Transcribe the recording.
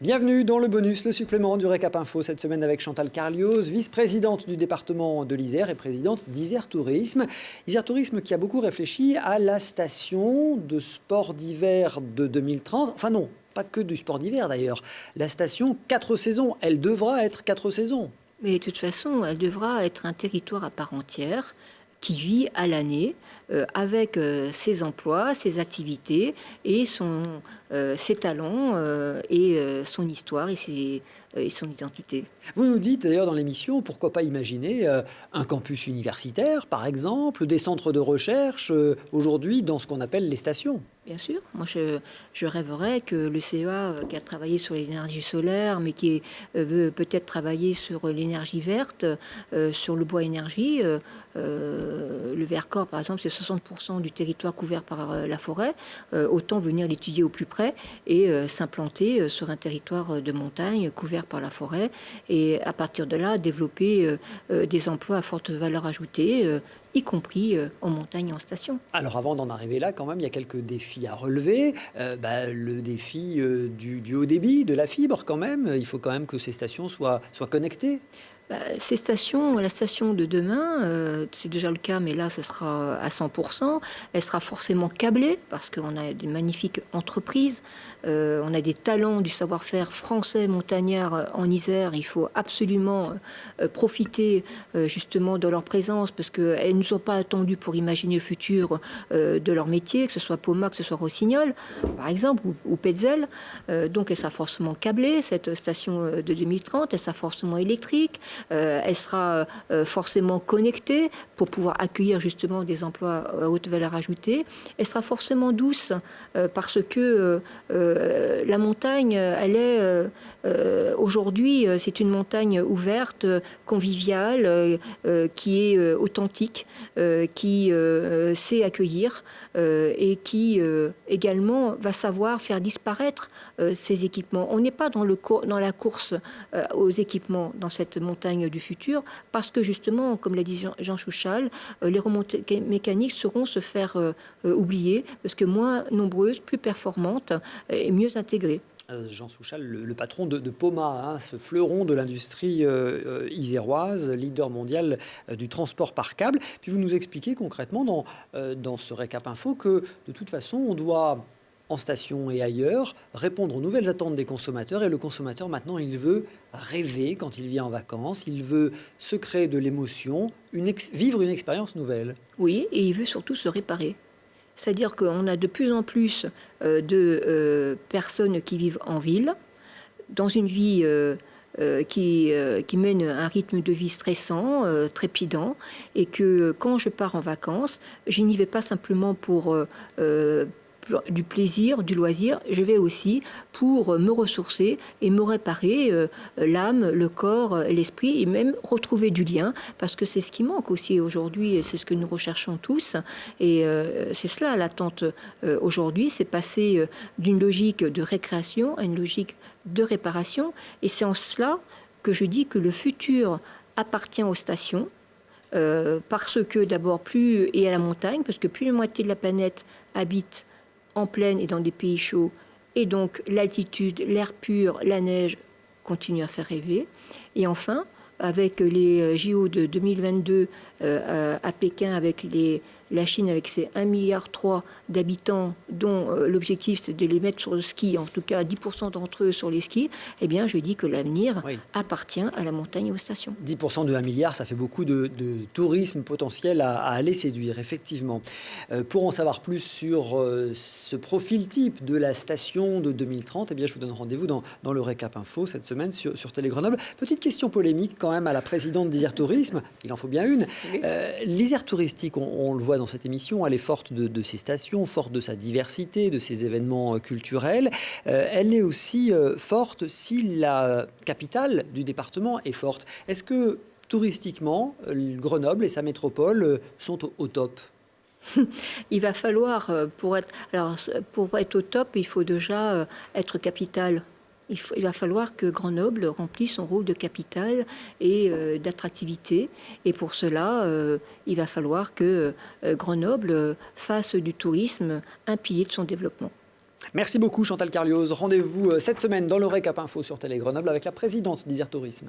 Bienvenue dans le bonus, le supplément du Récap Info, cette semaine avec Chantal Carlios, vice-présidente du département de l'Isère et présidente d'Isère Tourisme. Isère Tourisme qui a beaucoup réfléchi à la station de sport d'hiver de 2030. Enfin non, pas que du sport d'hiver d'ailleurs. La station 4 saisons, elle devra être 4 saisons. Mais de toute façon, elle devra être un territoire à part entière qui vit à l'année avec ses emplois, ses activités et ses talents et son histoire et son identité. Vous nous dites d'ailleurs dans l'émission, pourquoi pas imaginer un campus universitaire par exemple, des centres de recherche aujourd'hui dans ce qu'on appelle les stations. Bien sûr, moi je rêverais que le CEA qui a travaillé sur l'énergie solaire, mais qui veut peut-être travailler sur l'énergie verte, sur le bois énergie, le Vercors par exemple, c'est 60% du territoire couvert par la forêt, autant venir l'étudier au plus près et s'implanter sur un territoire de montagne couvert par la forêt et à partir de là développer des emplois à forte valeur ajoutée, y compris en montagne et en station. Alors avant d'en arriver là, quand même, il y a quelques défis à relever. Le défi du haut débit, de la fibre quand même. Il faut quand même que ces stations soient connectées. Ces stations, la station de demain, c'est déjà le cas, mais là, ce sera à 100%. Elle sera forcément câblée parce qu'on a des magnifiques entreprises. On a des talents du savoir-faire français montagnard en Isère. Il faut absolument profiter justement de leur présence parce qu'elles ne sont pas attendues pour imaginer le futur de leur métier, que ce soit Poma, que ce soit Rossignol, par exemple, ou Petzel. Donc, elle sera forcément câblée, cette station de 2030. Elle sera forcément électrique. Elle sera forcément connectée pour pouvoir accueillir justement des emplois à haute valeur ajoutée. Elle sera forcément douce parce que la montagne, elle est aujourd'hui, c'est une montagne ouverte, conviviale, qui est authentique, qui sait accueillir et qui également va savoir faire disparaître ces équipements. On n'est pas dans la course aux équipements dans cette montagne du futur parce que justement, comme l'a dit Jean Chouchal, les remontées mécaniques sauront se faire oublier parce que moins nombreuses, plus performantes et mieux intégrées. Jean Souchal, le patron de Poma, ce fleuron de l'industrie iséroise, leader mondial du transport par câble. Puis vous nous expliquez concrètement dans ce Récap Info que de toute façon, on doit, en station et ailleurs, répondre aux nouvelles attentes des consommateurs. Et le consommateur, maintenant, il veut rêver quand il vient en vacances. Il veut se créer de l'émotion, vivre une expérience nouvelle. Oui, et il veut surtout se réparer. C'est-à-dire qu'on a de plus en plus de personnes qui vivent en ville, dans une vie qui mène un rythme de vie stressant, trépidant, et que quand je pars en vacances, je n'y vais pas simplement pour du plaisir, du loisir, je vais aussi pour me ressourcer et me réparer l'âme, le corps, l'esprit et même retrouver du lien parce que c'est ce qui manque aussi aujourd'hui et c'est ce que nous recherchons tous et c'est cela l'attente aujourd'hui, c'est passer d'une logique de récréation à une logique de réparation et c'est en cela que je dis que le futur appartient aux stations parce que d'abord plus et à la montagne parce que plus la moitié de la planète habite en plaine et dans des pays chauds. Et donc, l'altitude, l'air pur, la neige continuent à faire rêver. Et enfin, avec les JO de 2022 à Pékin, avec la Chine avec ses 1,3 milliard d'habitants, dont l'objectif c'est de les mettre sur le ski, en tout cas 10% d'entre eux sur les skis, eh bien je dis que l'avenir appartient à la montagne et aux stations. 10% de 1 milliard, ça fait beaucoup de tourisme potentiel à aller séduire, effectivement. Pour en savoir plus sur ce profil type de la station de 2030, eh bien je vous donne rendez-vous dans le Récap Info cette semaine sur Télé Grenoble. Petite question polémique quand même à la présidente d'Isère Tourisme, il en faut bien une. L'Isère touristique, on le voit dans cette émission, elle est forte de ses stations, forte de sa diversité, de ses événements culturels. Elle est aussi forte si la capitale du département est forte. Est-ce que touristiquement, Grenoble et sa métropole sont au top ? Il va falloir, pour être au top, il faut déjà être capitale. Il va falloir que Grenoble remplisse son rôle de capitale et d'attractivité. Et pour cela, il va falloir que Grenoble fasse du tourisme un pilier de son développement. Merci beaucoup Chantal Carlioz. Rendez-vous cette semaine dans le Récap Info sur Télé Grenoble avec la présidente d'Isère Tourisme.